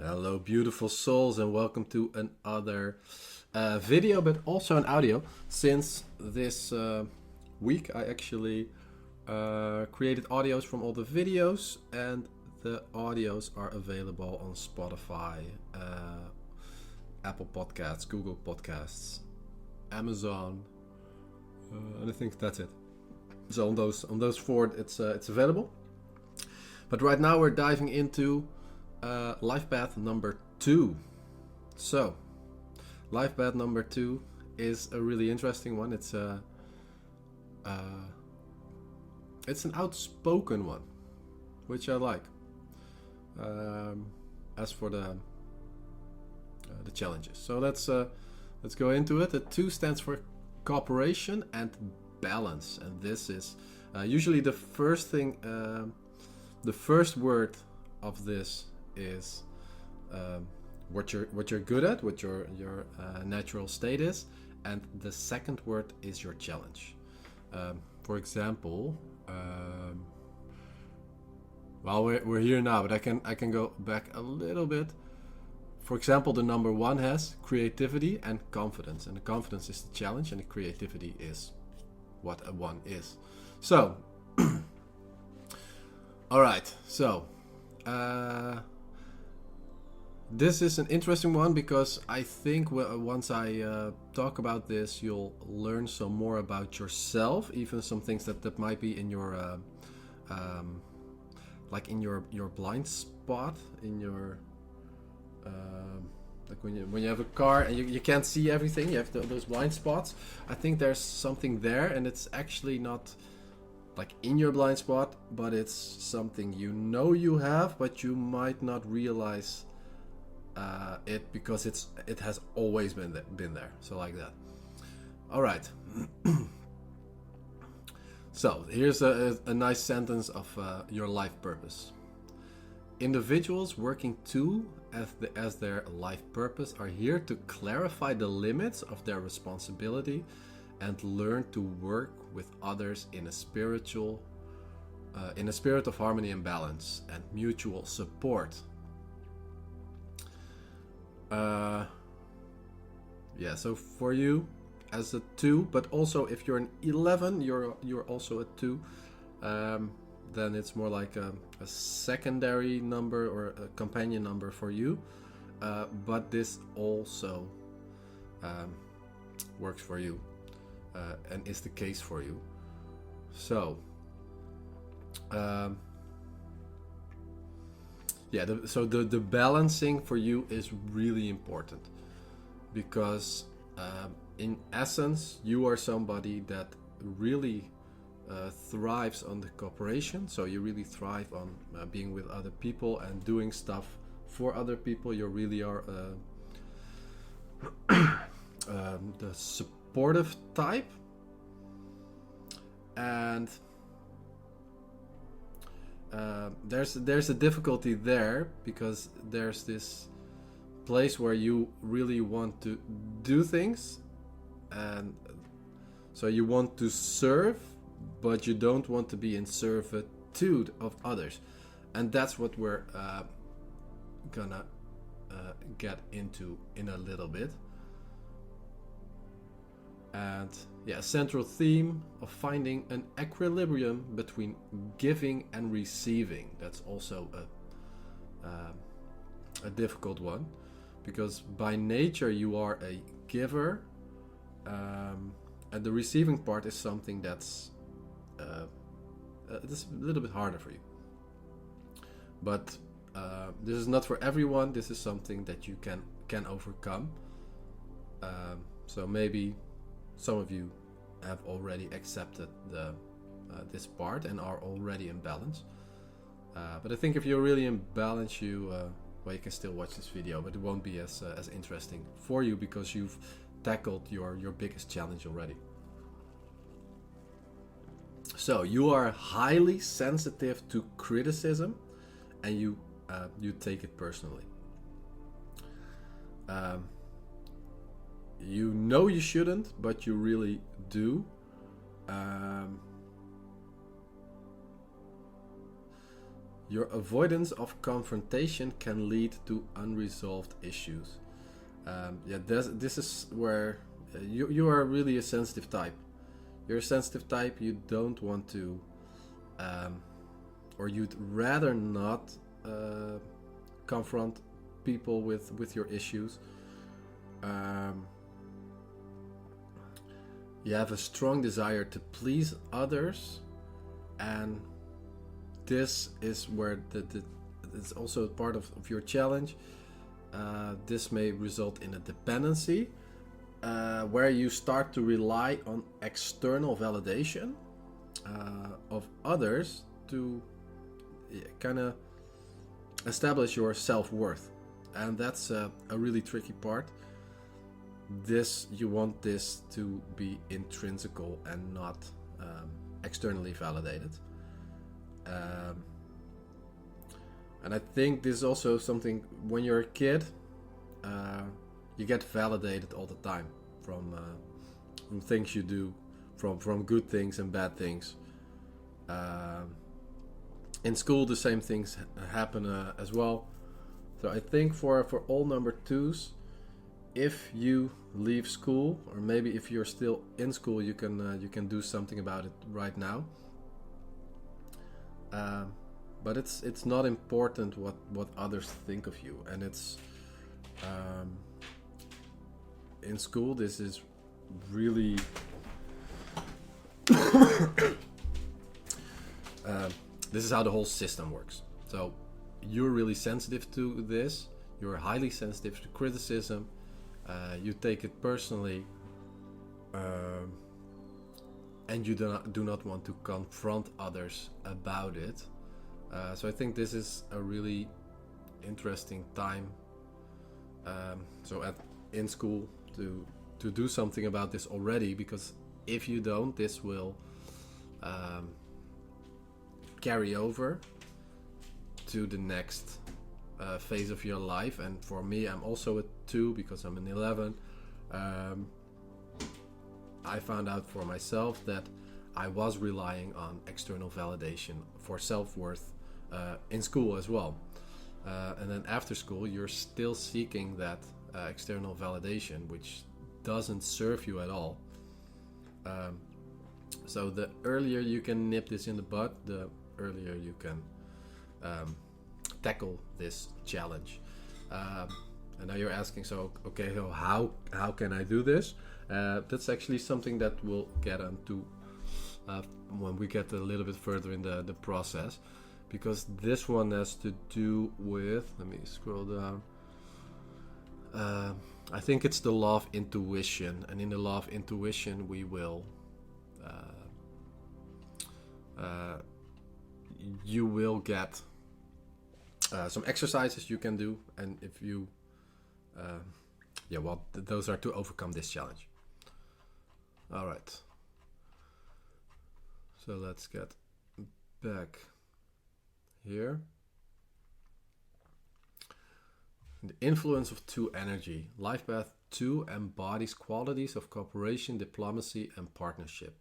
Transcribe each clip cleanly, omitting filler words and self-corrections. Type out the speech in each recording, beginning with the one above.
Hello, beautiful souls, and welcome to another video, but also an audio. Since this week, I actually created audios from all the videos, and the audios are available on Spotify, Apple Podcasts, Google Podcasts, Amazon, and I think that's it. So on those four, it's available. But right now we're diving into life path number 2. So, life path number 2 is a really interesting one. It's an outspoken one, which I like. As for the challenges, so let's go into it. The 2 stands for cooperation and balance, and this is usually the first thing. The first word of this is what you're good at, what your natural state is, and the second word is your challenge. For example, well, we're here now, but I can go back a little bit. For example, the number 1 has creativity and confidence, and the confidence is the challenge, and the creativity is what a 1 is. So, all right, so. This is an interesting one because I think once I talk about this, you'll learn some more about yourself, even some things that might be in your, like in your blind spot, in your, like when you have a car and you can't see everything, you have those blind spots. I think there's something there, and it's actually not like in your blind spot, but it's something you have, but you might not realize it because it has always been there. So like that. All right. So here's a nice sentence of your life purpose. Individuals working to as their life purpose are here to clarify the limits of their responsibility and learn to work with others in a spirit of harmony and balance and mutual support. So for you as a 2, but also if you're an 11, you're also a 2. Then it's more like a secondary number or a companion number for you. But this also works for you. And is the case for you. So, the balancing for you is really important because in essence you are somebody that really thrives on the cooperation. So you really thrive on being with other people and doing stuff for other people. You really are the supportive type, and there's a difficulty there because there's this place where you really want to do things, and so you want to serve, but you don't want to be in servitude of others, and that's what we're gonna get into in a little bit. And a central theme of finding an equilibrium between giving and receiving. That's also a difficult one because by nature you are a giver, and the receiving part is something that's a little bit harder for you. But this is not for everyone. This is something that you can overcome. So maybe some of you have already accepted this part and are already in balance. But I think if you're really in balance, you can still watch this video, but it won't be as interesting for you because you've tackled your biggest challenge already. So you are highly sensitive to criticism, and you take it personally. You know you shouldn't, but you really do. Your avoidance of confrontation can lead to unresolved issues. This is where you are really a sensitive type. You're a sensitive type. You don't want to, or you'd rather not confront people with your issues. You have a strong desire to please others, and this is where it's also part of your challenge. This may result in a dependency where you start to rely on external validation of others to kind of establish your self-worth, and that's a really tricky part. You want this to be intrinsical and not externally validated. And I think this is also something when you're a kid, you get validated all the time from things you do, from good things and bad things. In school, the same things happen as well. So I think for all number twos, if you leave school, or maybe if you're still in school, you can do something about it right now. But it's not important what others think of you, and it's in school. This is really this is how the whole system works. So you're really sensitive to this. You're highly sensitive to criticism. You take it personally, and you do not want to confront others about it. So I think this is a really interesting time. In school to do something about this already, because if you don't, this will carry over to the next phase of your life. And for me, I'm also a 2 because I'm an 11. I found out for myself that I was relying on external validation for self-worth in school as well. And then after school, you're still seeking that external validation, which doesn't serve you at all. So the earlier you can nip this in the bud, the earlier you can tackle this challenge. And now you're asking, so how can I do this? That's actually something that we'll get onto when we get a little bit further in the process, because this one has to do with, let me scroll down, I think it's the law of intuition, and in the law of intuition we will you will get some exercises you can do, and if you those are to overcome this challenge. All right, so let's get back here. The influence of 2 energy. Life path 2 embodies qualities of cooperation, diplomacy, and partnership.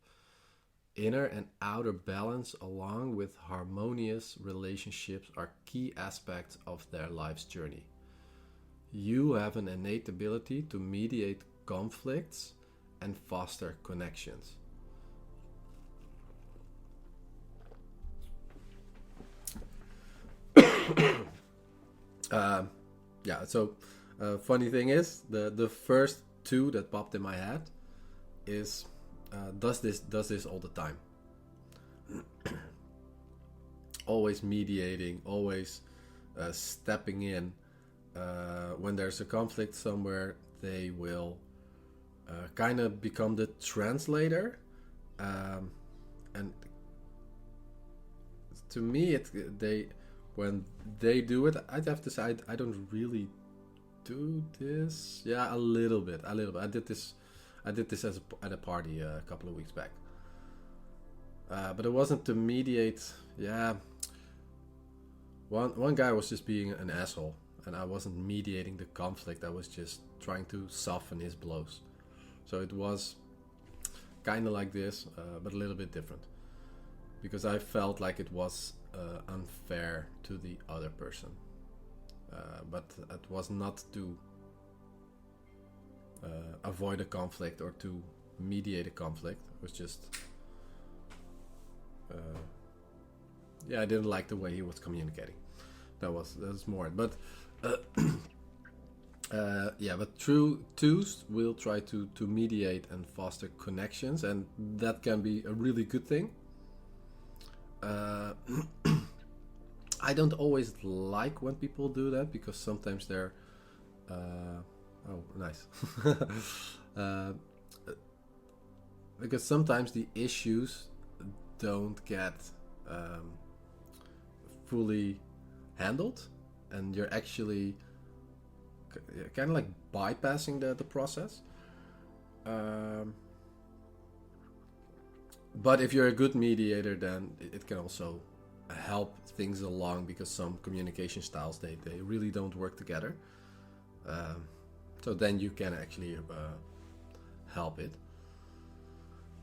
Inner and outer balance, along with harmonious relationships, are key aspects of their life's journey. You have an innate ability to mediate conflicts and foster connections. Funny thing is, the first 2 that popped in my head is does this all the time. Always mediating, always stepping in. When there's a conflict somewhere, they will kind of become the translator. And to me, when they do it, I'd have to say I don't really do this. Yeah, a little bit. I did this at a party a couple of weeks back. But it wasn't to mediate. Yeah, one guy was just being an asshole, and I wasn't mediating the conflict. I was just trying to soften his blows. So it was kind of like this, but a little bit different, because I felt like it was unfair to the other person. But it was not to avoid a conflict or to mediate a conflict. It was just, I didn't like the way he was communicating. That was more. But but true twos will try to mediate and foster connections, and that can be a really good thing. I don't always like when people do that, because sometimes they're oh, nice. Because sometimes the issues don't get fully handled, and you're actually kind of like bypassing the process. But if you're a good mediator, then it can also help things along, because some communication styles, they really don't work together. So then you can actually help it.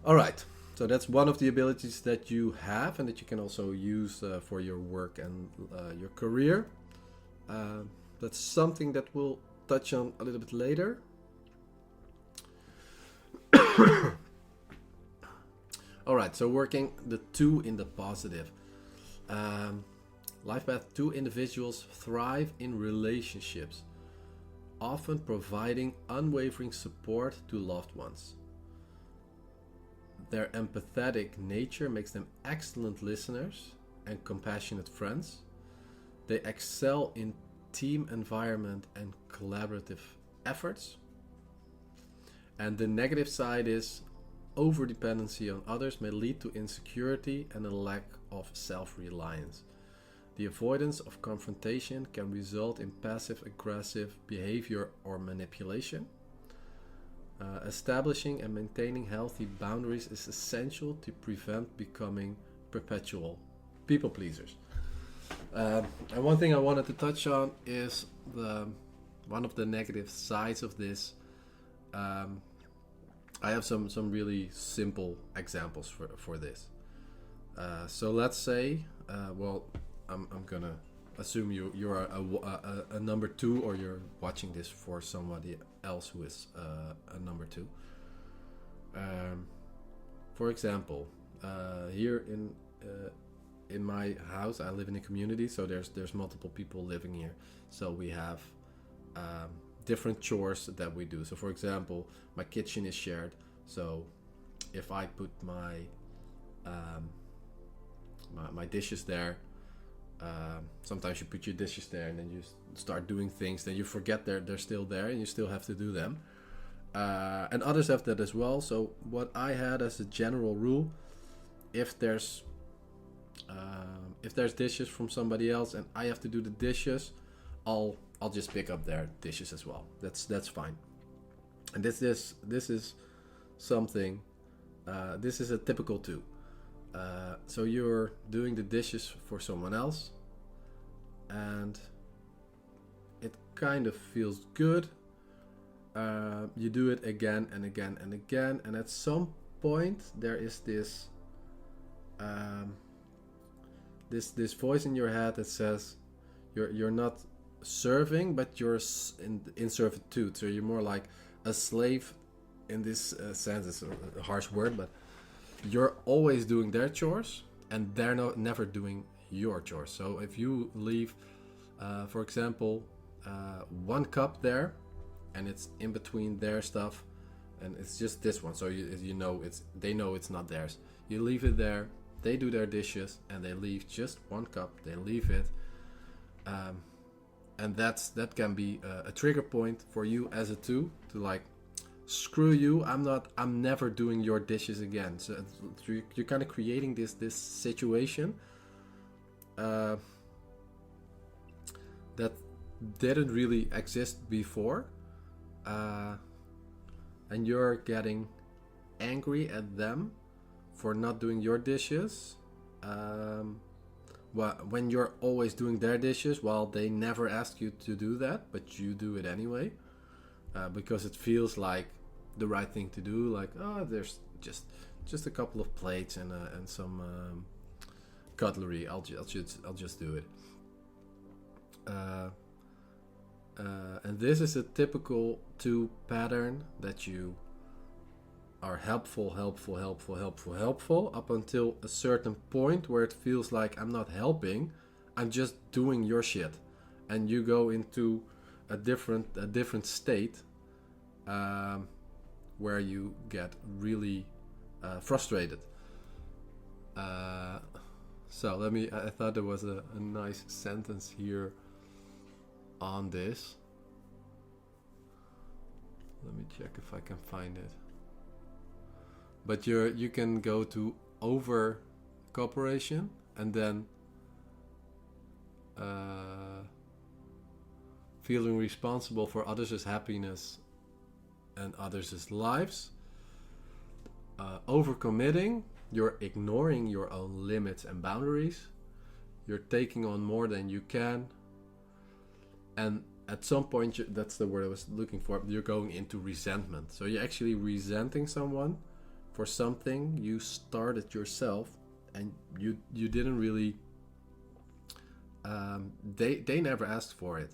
All right, so that's one of the abilities that you have and that you can also use for your work and your career. That's something that we'll touch on a little bit later. All right, so working the 2 in the positive. Life path 2 individuals thrive in relationships, often providing unwavering support to loved ones. Their empathetic nature makes them excellent listeners and compassionate friends. They excel in team environment and collaborative efforts. And the negative side is overdependency on others may lead to insecurity and a lack of self-reliance. The avoidance of confrontation can result in passive-aggressive behavior or manipulation. Establishing and maintaining healthy boundaries is essential to prevent becoming perpetual people pleasers. And one thing I wanted to touch on is one of the negative sides of this. I have some really simple examples for this. So let's say, I'm gonna assume you're a number 2, or you're watching this for somebody else who is a number 2. For example, here in my house, I live in a community, so there's multiple people living here. So we have different chores that we do. So for example, my kitchen is shared. So if I put my my dishes there, sometimes you put your dishes there and then you start doing things, then you forget they're still there and you still have to do them. And others have that as well. So what I had as a general rule, if there's dishes from somebody else and I have to do the dishes, I'll just pick up their dishes as well. That's fine. And this is something. This is a typical 2. So you're doing the dishes for someone else, and it kind of feels good. You do it again and again and again, and at some point there is this this voice in your head that says you're not serving, but you're in servitude. So you're more like a slave in this sense. It's a harsh word, but you're always doing their chores and they're never doing your chores. So if you leave, for example, 1 cup there and it's in between their stuff and it's just this one, so they know it's not theirs. You leave it there, they do their dishes and they leave just 1 cup, they leave it, and that can be a trigger point for you as a 2 to like, screw you, I'm never doing your dishes again. So you're kind of creating this situation that didn't really exist before, and you're getting angry at them for not doing your dishes, when you're always doing their dishes while they never ask you to do that, but you do it anyway. Because it feels like the right thing to do. Like, oh, there's just a couple of plates and some cutlery. I'll just do it. And this is a typical 2 pattern that you are helpful up until a certain point where it feels like I'm not helping, I'm just doing your shit, and you go into a different state where you get really frustrated. So I thought there was a nice sentence here on this. Let me check if I can find it. But you can go to over cooperation and then feeling responsible for others' happiness and others' lives. Overcommitting, you're ignoring your own limits and boundaries. You're taking on more than you can. And at some point, that's the word I was looking for, you're going into resentment. So you're actually resenting someone for something you started yourself, and you didn't really, they never asked for it.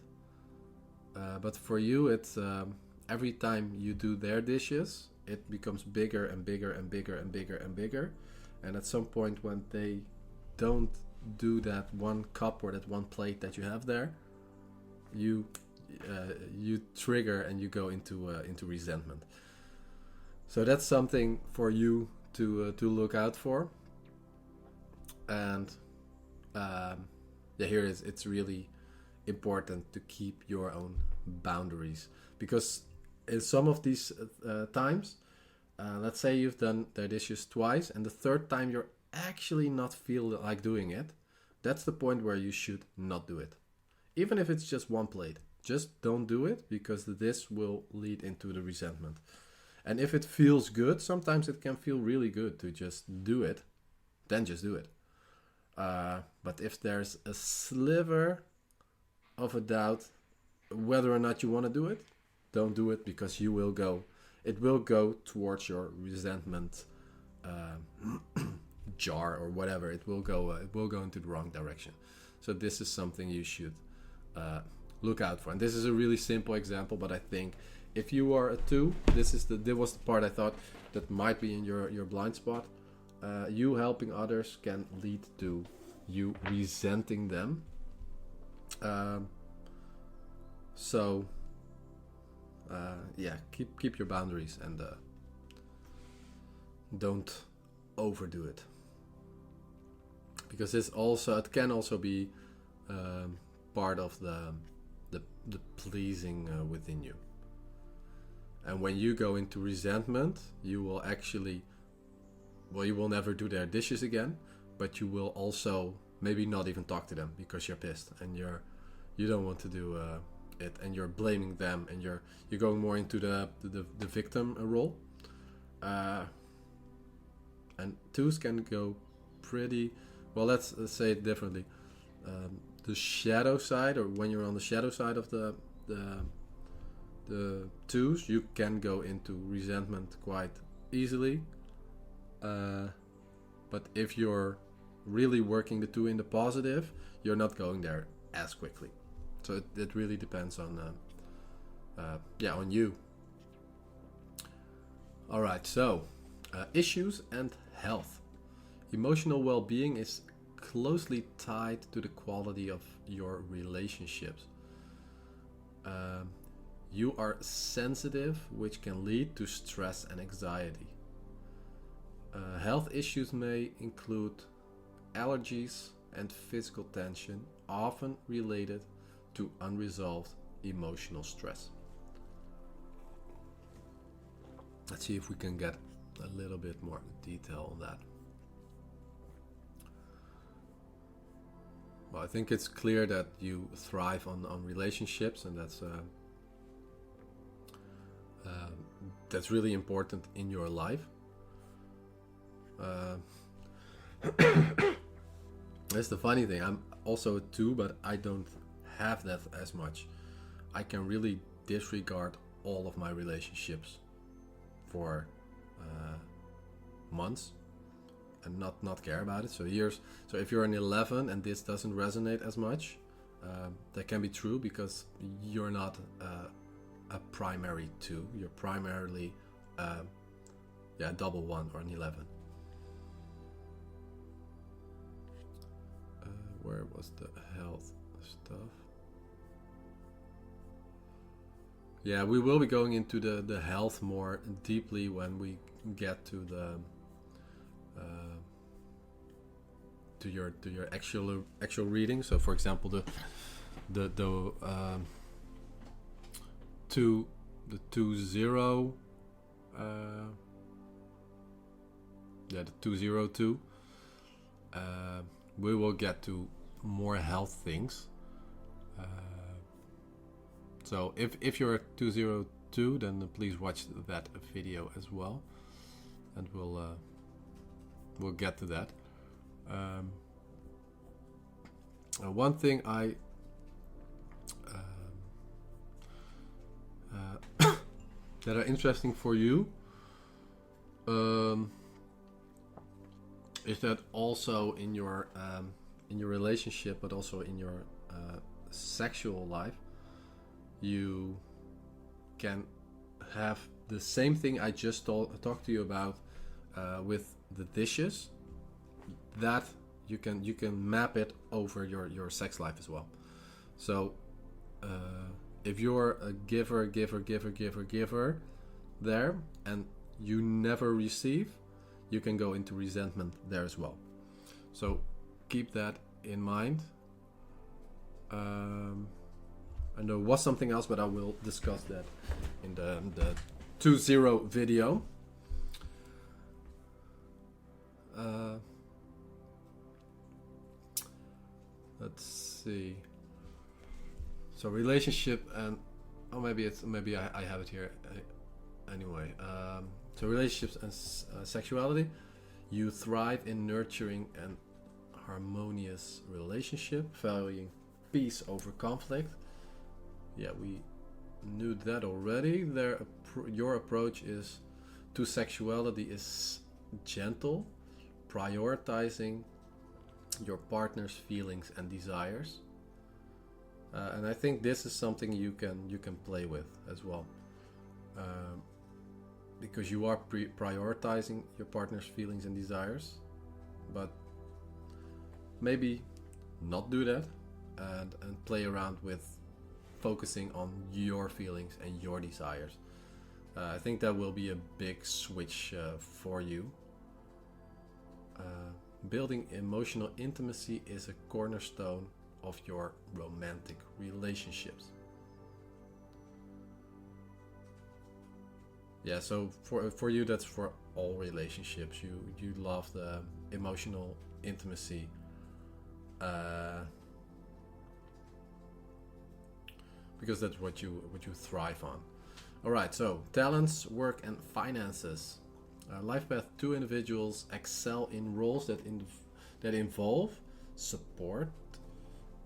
But for you, it's every time you do their dishes, it becomes bigger and bigger and bigger and bigger and bigger. And at some point, when they don't do that one cup or that one plate that you have there, you trigger and you go into resentment. So that's something for you to look out for. And here it's really important to keep your own boundaries, because in some of these times, let's say you've done the dishes twice, and the third time you're actually not feel like doing it. That's the point where you should not do it. Even if it's just one plate, just don't do it, because this will lead into the resentment. And if it feels good, sometimes it can feel really good to just do it, then just do it. But if there's a sliver of a doubt whether or not you want to do it, don't do it, because it will go towards your resentment jar or whatever. It will go into the wrong direction. So this is something you should look out for. And this is a really simple example, but I think if you are a 2, this was the part I thought that might be in your blind spot. You helping others can lead to you resenting them. Keep your boundaries and don't overdo it, because it can also be part of the pleasing within you. And when you go into resentment, you will you will never do their dishes again, but you will also maybe not even talk to them because you're pissed and you don't want to do it, and you're blaming them, and you're going more into the victim role. And 2s can go pretty well. Let's say it differently. The shadow side, or when you're on the shadow side of the 2s, you can go into resentment quite easily. But if you're really working the 2 in the positive, you're not going there as quickly. So it really depends on you. All right, so issues and health. Emotional well-being is closely tied to the quality of your relationships. You are sensitive, which can lead to stress and anxiety. Health issues may include allergies and physical tension, often related to unresolved emotional stress. Let's see if we can get a little bit more detail on that. Well, I think it's clear that you thrive on relationships, and that's really important in your life. That's the funny thing. I'm also a 2, but I don't have that as much. I can really disregard all of my relationships for months, and not care about it. So if you're an 11 and this doesn't resonate as much, that can be true because you're not a primary 2. You're primarily a double 1 or an 11. Where was the health stuff? Yeah, we will be going into the health more deeply when we get to the to your actual reading. So, for example, the 20 the 202. We will get to more health things. So if you're 202, then please watch that video as well, and we'll get to that. One thing that are interesting for you is that also in your relationship, but also in your sexual life, you can have the same thing I just talked to you about with the dishes. That you can map it over your sex life as well. So if you're a giver there, and you never receive, you can go into resentment there as well. So keep that in mind. And there was something else, but I will discuss that in the 2-0 video. Let's see. So relationship and maybe I have it here anyway. So relationships and sexuality. You thrive in nurturing and harmonious relationship, valuing peace over conflict. Yeah, we knew that already. Your approach to sexuality is gentle, prioritizing your partner's feelings and desires. And I think this is something you can play with as well, because you are prioritizing your partner's feelings and desires, but maybe not do that and play around with focusing on your feelings and your desires. I think that will be a big switch for you. Building emotional intimacy is a cornerstone of your romantic relationships. Yeah, so for you, that's for all relationships. You love the emotional intimacy. Because that's what you thrive on. All right, so talents, work, and finances. Life Path 2 individuals excel in roles that involve support,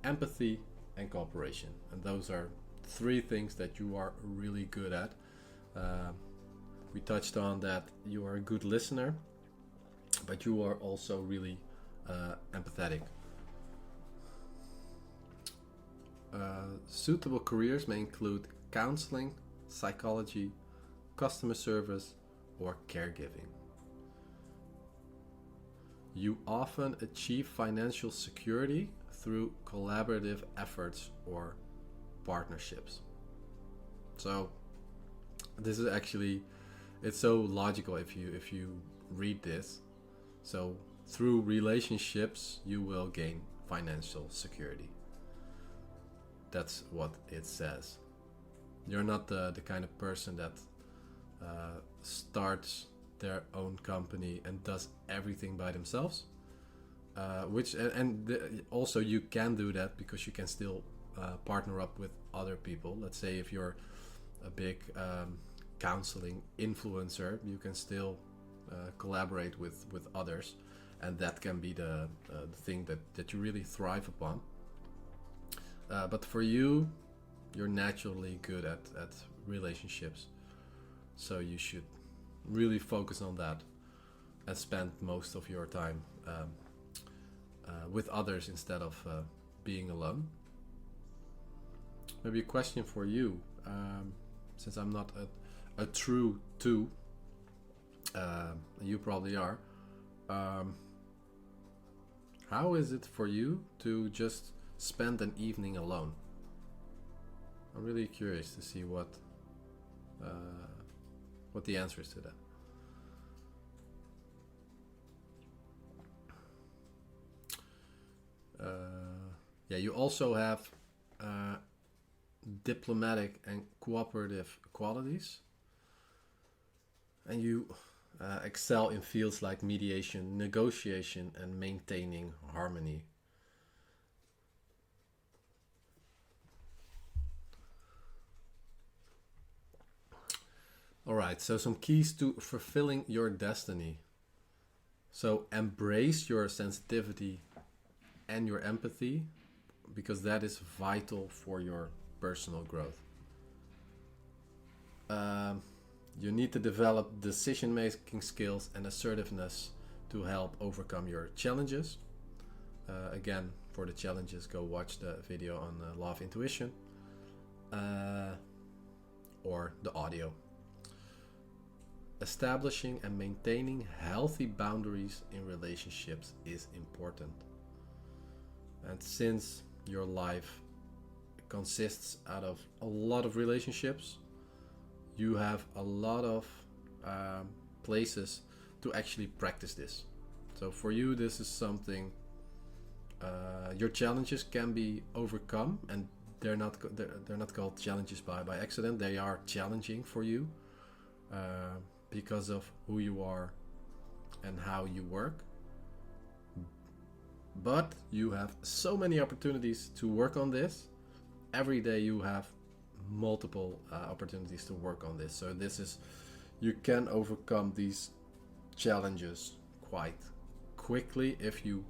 empathy, and cooperation. And those are 3 things that you are really good at. We touched on that you are a good listener, but you are also really empathetic. Suitable careers may include counseling, psychology, customer service, or caregiving. You often achieve financial security through collaborative efforts or partnerships. So this is actually, it's so logical if you read this. So through relationships you will gain financial security. That's what it says. You're not the kind of person that starts their own company and does everything by themselves. Also you can do that because you can still partner up with other people. Let's say if you're a big counseling influencer, you can still collaborate with others, and that can be the thing that you really thrive upon. But for you, you're naturally good at relationships, so you should really focus on that. and spend most of your time with others instead of being alone. Maybe a question for you, since I'm not a true two, you probably are. How is it for you to just spend an evening alone? I'm really curious to see what the answer is to that. Yeah, you also have diplomatic and cooperative qualities, and you excel in fields like mediation, negotiation, and maintaining harmony. All right, so some keys to fulfilling your destiny. So embrace your sensitivity and your empathy, because that is vital for your personal growth. You need to develop decision-making skills and assertiveness to help overcome your challenges. Again, for the challenges, go watch the video on Law of Intuition or the audio. Establishing and maintaining healthy boundaries in relationships is important. And since your life consists out of a lot of relationships, you have a lot of places to actually practice this. So for you, this is something, your challenges can be overcome, and they're not called challenges by accident. They are challenging for you because of who you are and how you work. But you have so many opportunities to work on this. Every day you have multiple opportunities to work on this. So you can overcome these challenges quite quickly if you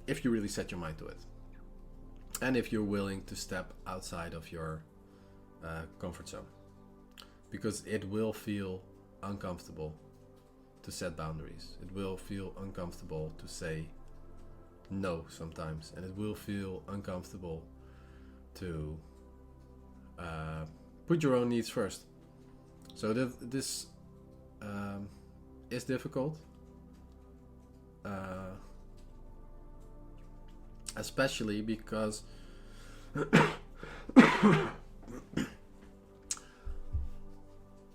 really set your mind to it, and if you're willing to step outside of your comfort zone, because it will feel uncomfortable to set boundaries. It will feel uncomfortable to say no sometimes, and it will feel uncomfortable to put your own needs first. So this is difficult, especially because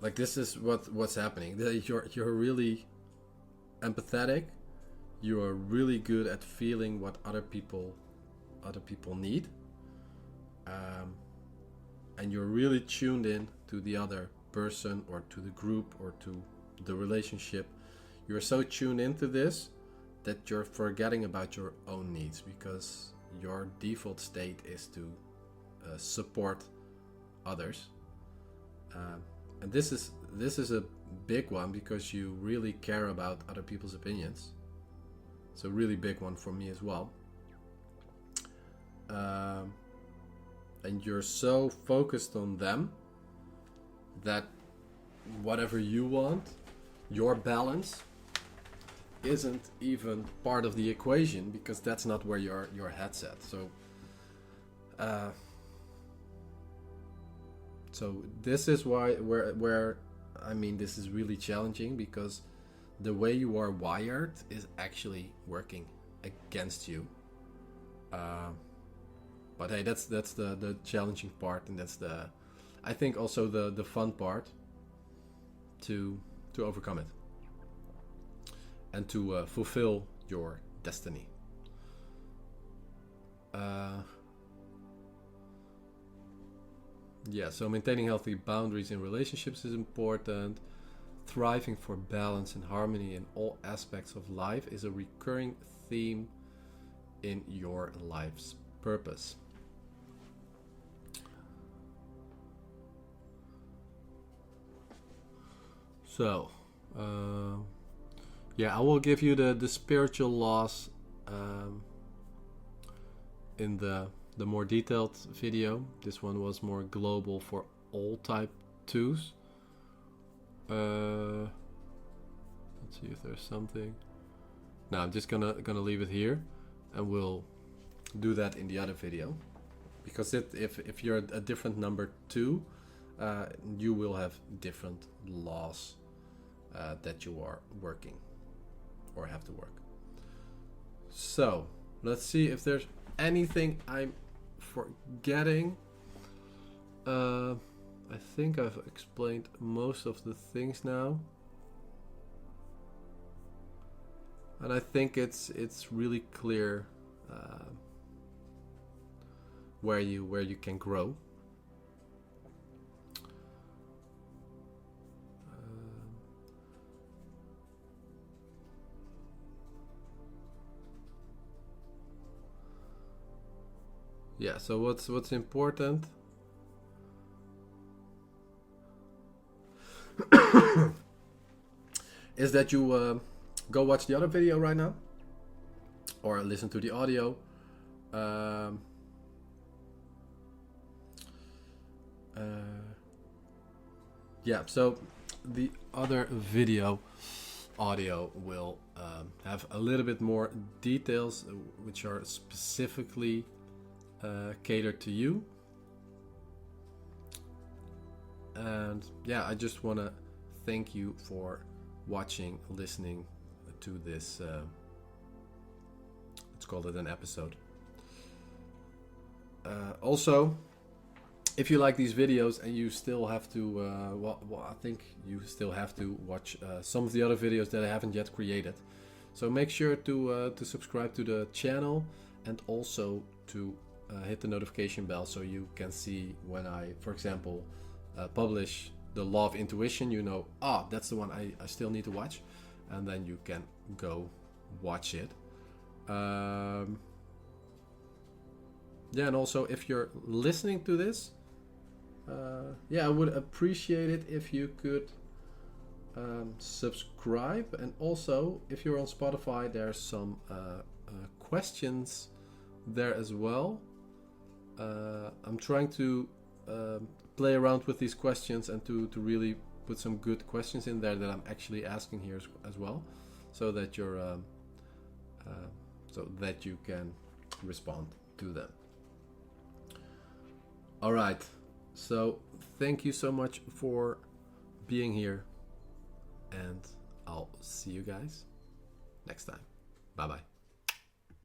like this is what's happening. You're really empathetic. You are really good at feeling what other people need, and you're really tuned in to the other person or to the group or to the relationship. You're so tuned into this that you're forgetting about your own needs, because your default state is to support others, and this is a big one, because you really care about other people's opinions. It's a really big one for me as well. And you're so focused on them that whatever you want, your balance, isn't even part of the equation, because that's not where your head's at. So this is where I mean, this is really challenging, because the way you are wired is actually working against you. But hey, that's the challenging part, and that's I think also the fun part to overcome it and to fulfill your destiny. So maintaining healthy boundaries in relationships is important. Thriving for balance and harmony in all aspects of life is a recurring theme in your life's purpose. So, I will give you the spiritual laws in the more detailed video. This one was more global for all type 2s. Let's Let's see if there's something. Now I'm just gonna leave it here, and we'll do that in the other video, because if you're a different number 2, you will have different laws that you are working or have to work. So let's see if there's anything I'm forgetting. I think I've explained most of the things now, and I think it's really clear where you can grow. Yeah, so what's important is that you go watch the other video right now, or listen to the audio. Yeah, so the other video audio will have a little bit more details, which are specifically catered to you. And yeah, I just want to thank you for watching, listening to this, let's call it an episode. Also, if you like these videos and you still have to, I think you still have to watch some of the other videos that I haven't yet created. So make sure to subscribe to the channel, and also to hit the notification bell so you can see when I, for example, publish the Law of Intuition. You know, that's the one I still need to watch, and then you can go watch it. Yeah, and also if you're listening to this, I would appreciate it if you could subscribe. And also, if you're on Spotify, there's some questions there as well. I'm trying to play around with these questions, and to really put some good questions in there that I'm actually asking here as well, so that you're so that you can respond to them. All right. So thank you so much for being here, and I'll see you guys next time. Bye bye.